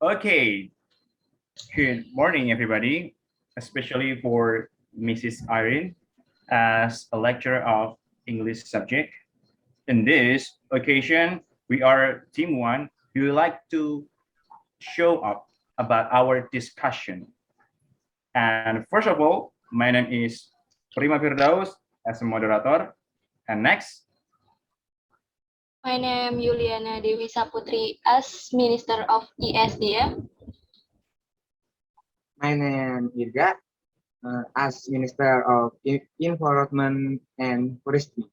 Okay, good morning, everybody, especially for Mrs. Irene as a lecturer of English subject. In this occasion, we are Team One. We would like to show up about our discussion. And first of all, my name is Prima Firdaus as a moderator. And next, My name Yuliana Dewi Saputri as Minister of ESDM. My name Irga, as Minister of Environment and Forestry.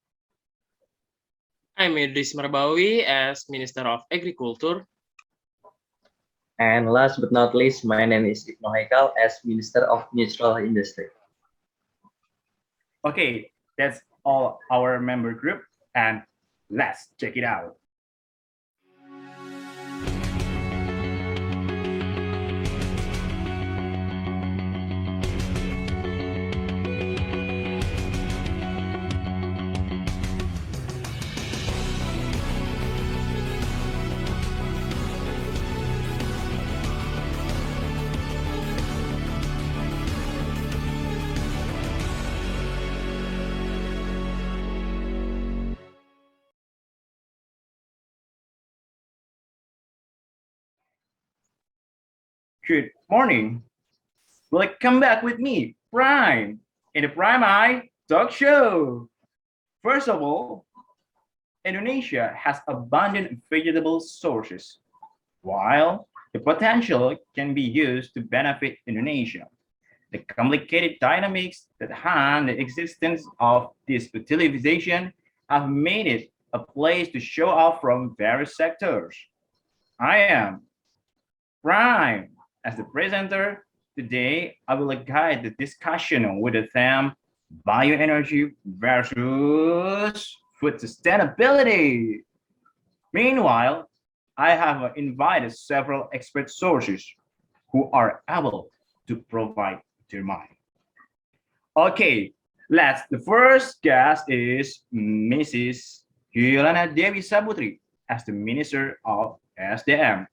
I'm Idris Marbawi as Minister of Agriculture. And last but not least, my name is Ibnu Haikal as Minister of Natural Industry. okay, that's all our member group. And let's check it out. Good morning. Welcome back with me, Prime, in the Prime Eye Talk Show. First of all, Indonesia has abundant vegetable sources, while the potential can be used to benefit Indonesia. The complicated dynamics that hand the existence of this utilization have made it a place to show off from various sectors. I am Prime as the presenter. Today, I will guide the discussion with the theme bioenergy versus food sustainability. Meanwhile, I have invited several expert sources who are able to provide their mind. Okay, the first guest is Mrs. Yuliana Dewi Saputri as the Minister of SDM.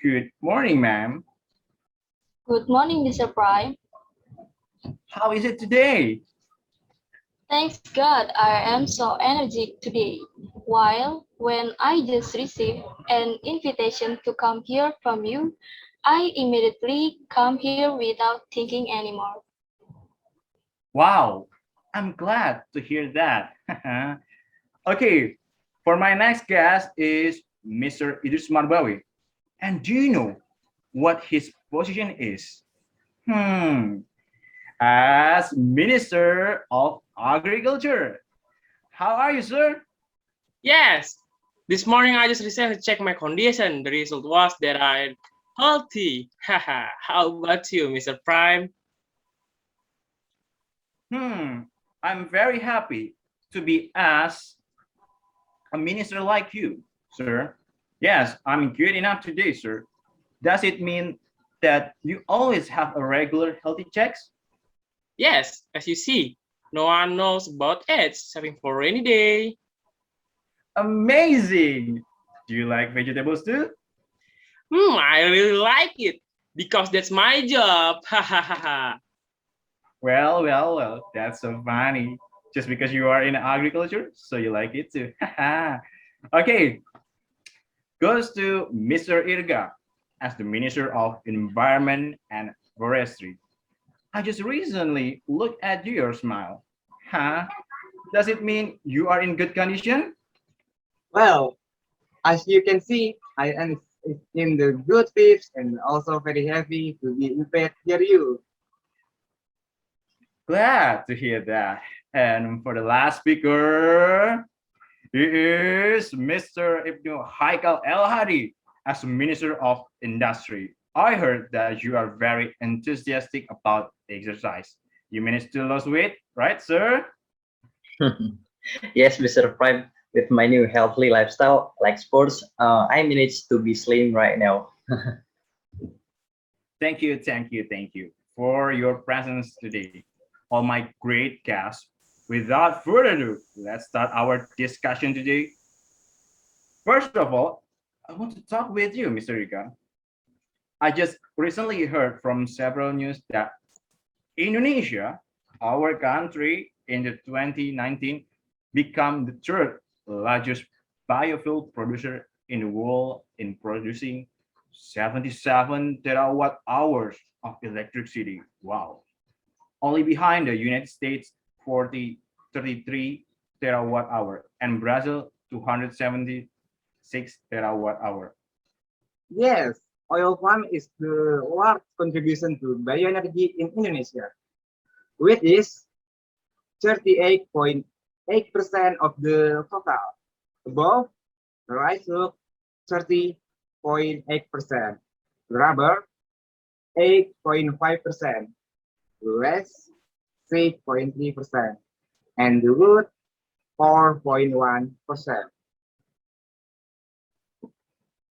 Good morning, ma'am. Good morning, Mr. Prime. How is it today? Thanks God I am so energetic today. While when I just received an invitation to come here from you, I immediately come here without thinking anymore. Wow, I'm glad to hear that. Okay, for my next guest is Mr. Idris Marbawi. And do you know what his position is? Hmm, as Minister of Agriculture. How are you, sir? Yes, this morning I just recently checked my condition. The result was that I'm healthy. Haha, how about you, Mr. Prime? I'm very happy to be as a minister like you, sir. Yes, I'm good enough today, sir. Does it mean that you always have a regular healthy checks? Yes, as you see, no one knows about it, saving for rainy day. Amazing! Do you like vegetables too? I really like it because that's my job. Hahaha. Well, that's so funny. Just because you are in agriculture, so you like it too. Okay, goes to Mr. Irga as the Minister of Environment and Forestry. I just recently looked at your smile. Huh? Does it mean you are in good condition? Well, as you can see, I am in the good tips and also very happy to be invited here you. Glad to hear that. And for the last speaker, he is Mr. Ibnu Haikal Elhadi as Minister of Industry. I heard that you are very enthusiastic about exercise. You managed to lose weight, right, sir? Yes, Mr. Prime, with my new healthy lifestyle like sports, I managed to be slim right now. Thank you for your presence today. All my great guests. Without further ado, let's start our discussion today. First of all, I want to talk with you, Mr. Irga. I just recently heard from several news that Indonesia, our country, in the 2019 become the third largest biofuel producer in the world in producing 77 terawatt hours of electricity. Wow. Only behind the United States 33 terawatt hour and Brazil 276 terawatt hour. Yes, oil palm is the large contribution to bioenergy in Indonesia, which is 38.8% of the total, above the rice look 30.8%, rubber 8.5%, less 3.3%, and the wood 4.1%.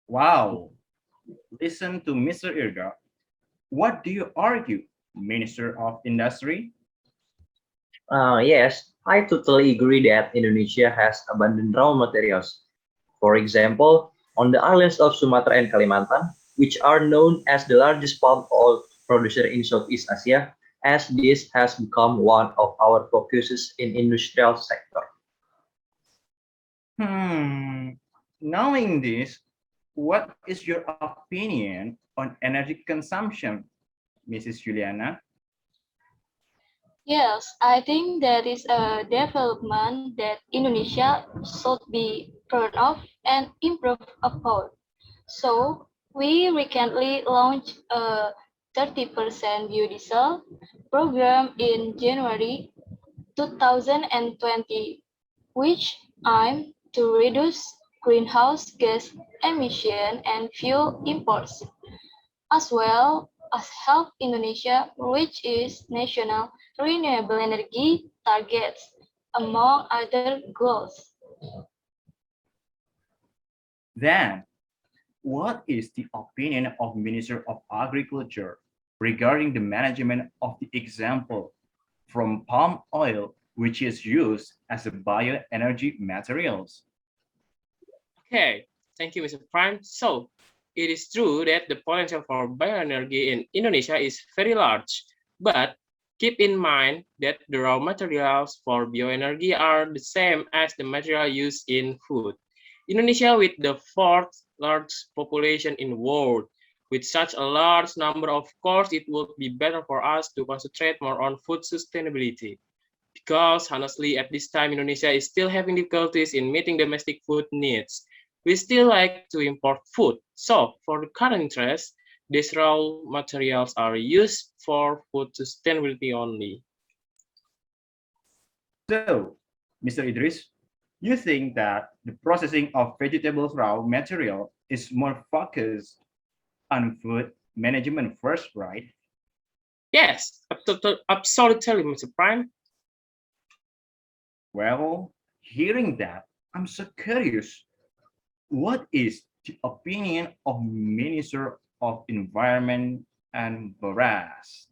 Wow. Listen to Mr. Irga. What do you argue, Minister of Industry? Yes, I totally agree that Indonesia has abundant raw materials. For example, on the islands of Sumatra and Kalimantan, which are known as the largest palm oil producer in Southeast Asia, as this has become one of our focuses in industrial sector. Knowing this, what is your opinion on energy consumption, Mrs. Yuliana? Yes, I think that is a development that Indonesia should be proud of and improve upon. So, we recently launched a 30% biodiesel program in January 2020, which aimed to reduce greenhouse gas emission and fuel imports, as well as help Indonesia reach its national renewable energy targets, among other goals. Then, what is the opinion of Minister of Agriculture regarding the management of the example from palm oil, which is used as a bioenergy materials? Okay, thank you, Mr. Prime. So, it is true that the potential for bioenergy in Indonesia is very large, but keep in mind that the raw materials for bioenergy are the same as the material used in food. Indonesia, with the fourth largest population in the world, with such a large number, of course, it would be better for us to concentrate more on food sustainability. Because honestly, at this time, Indonesia is still having difficulties in meeting domestic food needs. We still like to import food. So, for the current interest, these raw materials are used for food sustainability only. So, Mr. Idris, you think that the processing of vegetables raw material is more focused on food management first, right? Yes, absolutely, Mr. Prime. Well, hearing that, I'm so curious. What is the opinion of Minister of Environment and Forest?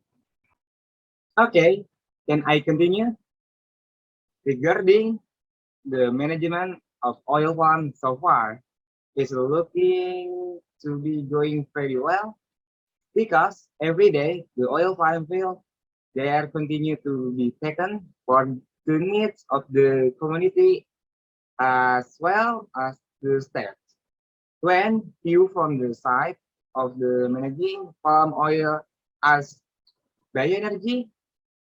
Okay, can I continue? Regarding the management of oil palm so far is looking to be going very well because every day the oil palm field they are continue to be taken for the needs of the community as well as the state. When view from the side of the managing palm oil as bioenergy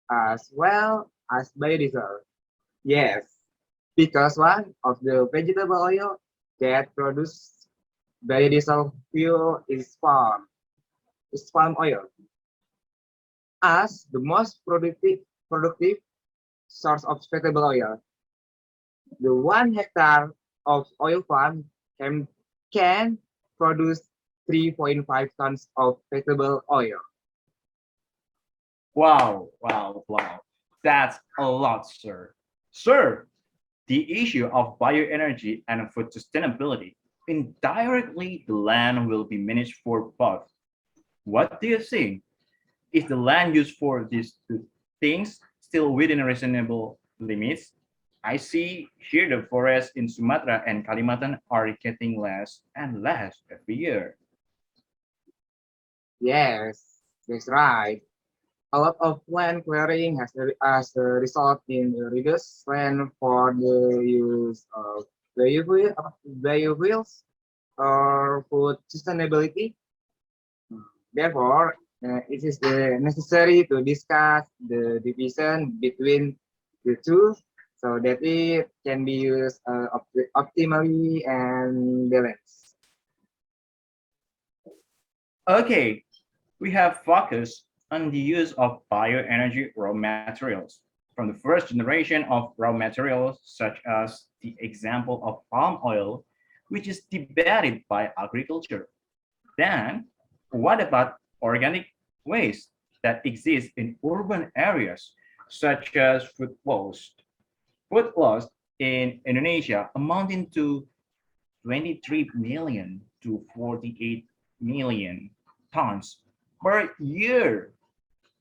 as well as biodiesel. Yes, because one of the vegetable oil that produce biodiesel fuel is palm oil as the most productive source of vegetable oil. The 1 hectare of oil palm can produce 3.5 tons of vegetable oil. Wow. That's a lot, sir. Sir, the issue of bioenergy and food sustainability, indirectly, the land will be managed for both. What do you think? Is the land used for these two things still within reasonable limits? I see here the forests in Sumatra and Kalimantan are getting less and less every year. Yes, that's right. A lot of land clearing has a result in reduced land for the use of biofuels or food sustainability. Therefore, it is necessary to discuss the division between the two so that it can be used optimally and balanced. Okay, we have focused on the use of bioenergy raw materials. From the first generation of raw materials, such as the example of palm oil, which is debated by agriculture. Then, what about organic waste that exists in urban areas, such as food waste? Food loss in Indonesia amounting to 23 million to 48 million tons per year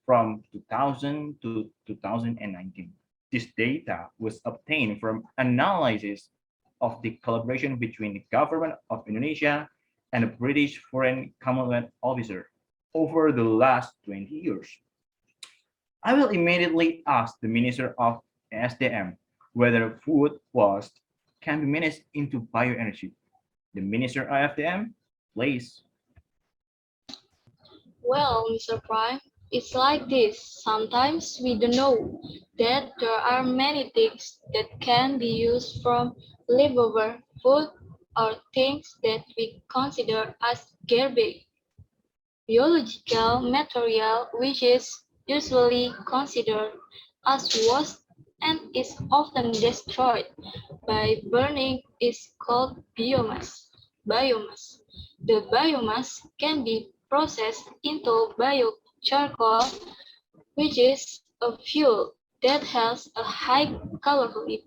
from 2000 to 2019. This data was obtained from analysis of the collaboration between the government of Indonesia and the British Foreign Commonwealth Officer over the last 20 years. I will immediately ask the Minister of SDM whether food waste can be managed into bioenergy. The Minister of SDM, please. Well, Mr. Prime, it's like this. Sometimes we don't know that there are many things that can be used from leftover food or things that we consider as garbage. Biological material which is usually considered as waste and is often destroyed by burning is called biomass. Biomass. The biomass can be processed into biocharcoal, which is a fuel that has a high calorific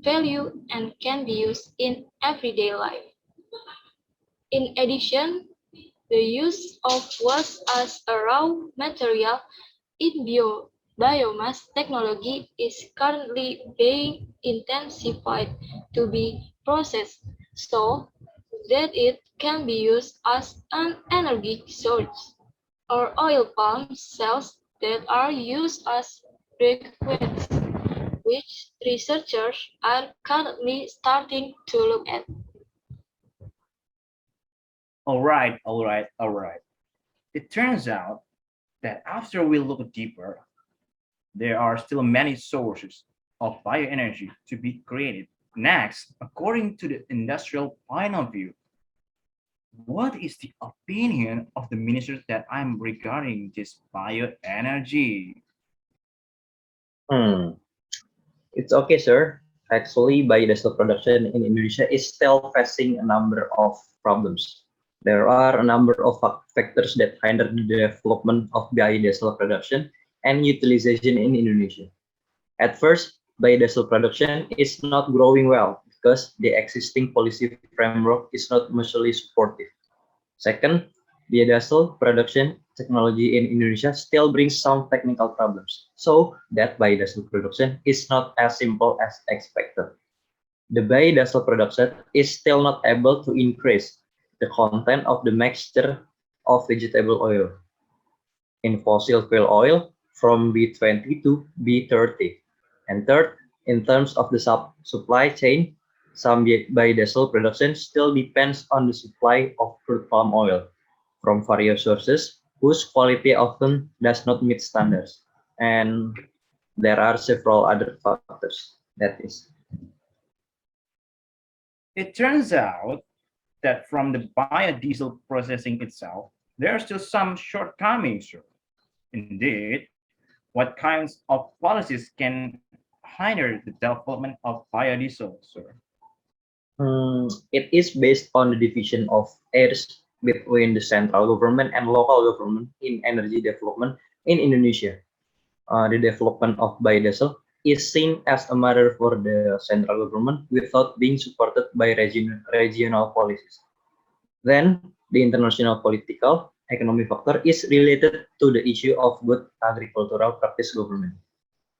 value and can be used in everyday life. In addition, the use of waste as a raw material in biomass technology is currently being intensified to be processed so that it can be used as an energy source, or oil palm cells that are used as briquettes, which researchers are currently starting to look at. All right. It turns out that after we look deeper, there are still many sources of bioenergy to be created. Next, according to the industrial point of view, what is the opinion of the minister that I'm regarding this bioenergy? Hmm. It's okay, sir. Actually, biodiesel production in Indonesia is still facing a number of problems. There are a number of factors that hinder the development of biodiesel production and utilization in Indonesia. At first, biodiesel production is not growing well because the existing policy framework is not mutually supportive. Second, biodiesel production technology in Indonesia still brings some technical problems, so that biodiesel production is not as simple as expected. The biodiesel production is still not able to increase the content of the mixture of vegetable oil in fossil fuel oil from B20 to B30. And third, in terms of the supply chain, some biodiesel production still depends on the supply of crude palm oil from various sources whose quality often does not meet standards. And there are several other factors. That is. It turns out that from the biodiesel processing itself, there are still some shortcomings. Sir. Indeed, what kinds of policies can hinder the development of biodiesel, sir? It is based on the division of areas between the central government and local government in energy development in Indonesia. The development of biodiesel is seen as a matter for the central government without being supported by regional policies. Then, the international political economic factor is related to the issue of good agricultural practice government.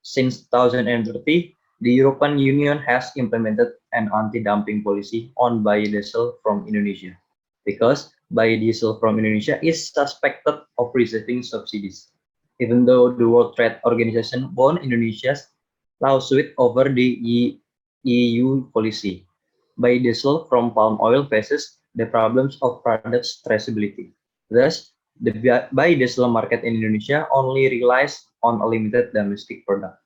Since 2030, the European Union has implemented an anti-dumping policy on biodiesel from Indonesia because biodiesel from Indonesia is suspected of receiving subsidies, even though the World Trade Organization won Indonesia's lawsuit over the EU policy. Biodiesel from palm oil faces the problems of product traceability. Thus, the biodiesel market in Indonesia only relies on a limited domestic product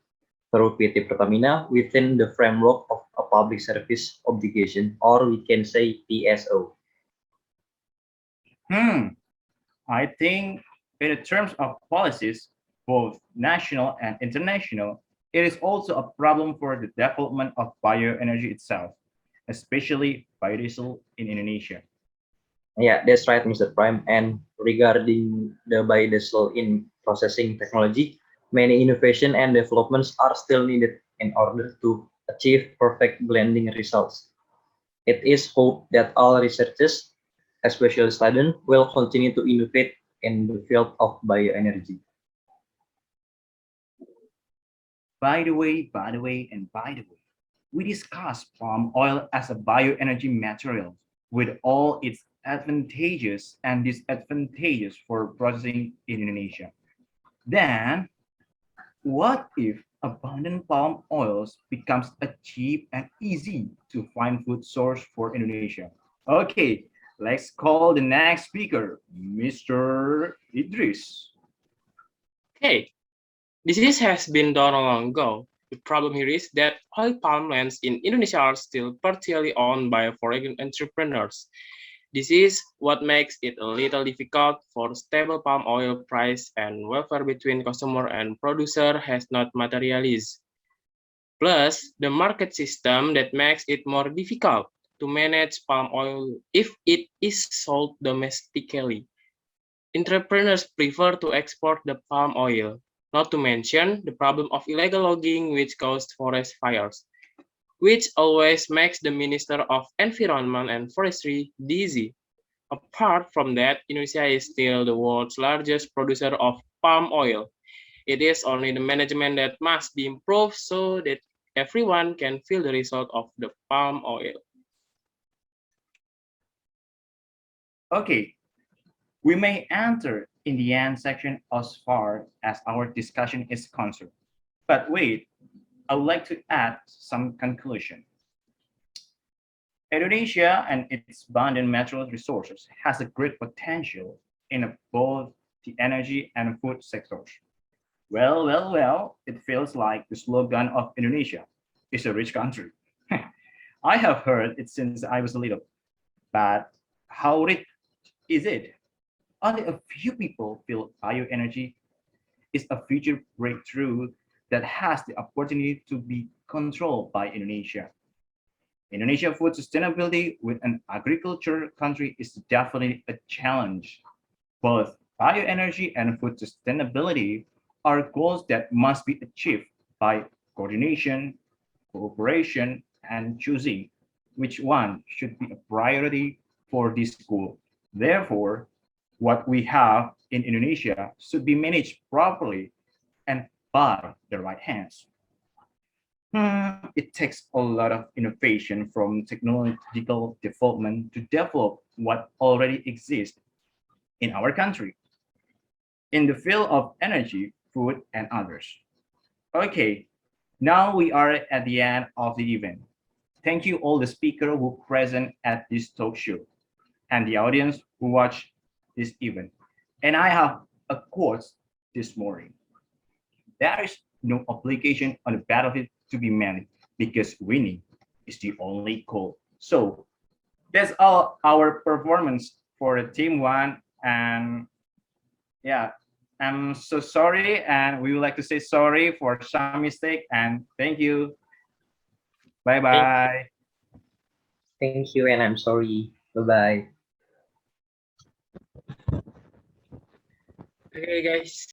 through PT Pertamina within the framework of a public service obligation, or we can say PSO. I think in terms of policies, both national and international, it is also a problem for the development of bioenergy itself, especially biodiesel in Indonesia. Yeah, that's right, Mr. Prime. And regarding the biodiesel in processing technology, many innovation and developments are still needed in order to achieve perfect blending results. It is hoped that all researchers, especially students, will continue to innovate in the field of bioenergy. By the way, we discussed palm oil as a bioenergy material with all its advantages and disadvantages for processing in Indonesia. Then, what if abundant palm oils becomes a cheap and easy to find food source for Indonesia? Okay, let's call the next speaker, Mr. Idris. Okay, this has been done a long ago. The problem here is that oil palm lands in Indonesia are still partially owned by foreign entrepreneurs. This is what makes it a little difficult for stable palm oil price, and welfare between customer and producer has not materialized. Plus, the market system that makes it more difficult to manage palm oil if it is sold domestically. Entrepreneurs prefer to export the palm oil, not to mention the problem of illegal logging which caused forest fires, which always makes the Minister of Environment and Forestry dizzy. Apart from that, Indonesia is still the world's largest producer of palm oil. It is only the management that must be improved so that everyone can feel the result of the palm oil. Okay, we may enter in the end section as far as our discussion is concerned. But wait, I would like to add some conclusion. Indonesia and its abundant natural resources has a great potential in both the energy and food sectors. Well, it feels like the slogan of Indonesia is a rich country. I have heard it since I was little, but how rich is it? Only a few people feel bioenergy is a future breakthrough that has the opportunity to be controlled by Indonesia. Indonesia food sustainability with an agriculture country is definitely a challenge. Both bioenergy and food sustainability are goals that must be achieved by coordination, cooperation, and choosing which one should be a priority for this goal. Therefore, what we have in Indonesia should be managed properly and by the right hands. It takes a lot of innovation from technological development to develop what already exists in our country in the field of energy, food, and others. Okay, now we are at the end of the event. Thank you all the speakers who present at this talk show and the audience who watch this event. And I have a quote this morning. There is no obligation on the battlefield to be managed because winning is the only goal. So that's all our performance for the team one. And yeah, I'm so sorry. And we would like to say sorry for some mistake. And thank you. Bye bye. Thank you, and I'm sorry. Bye bye. Okay, guys.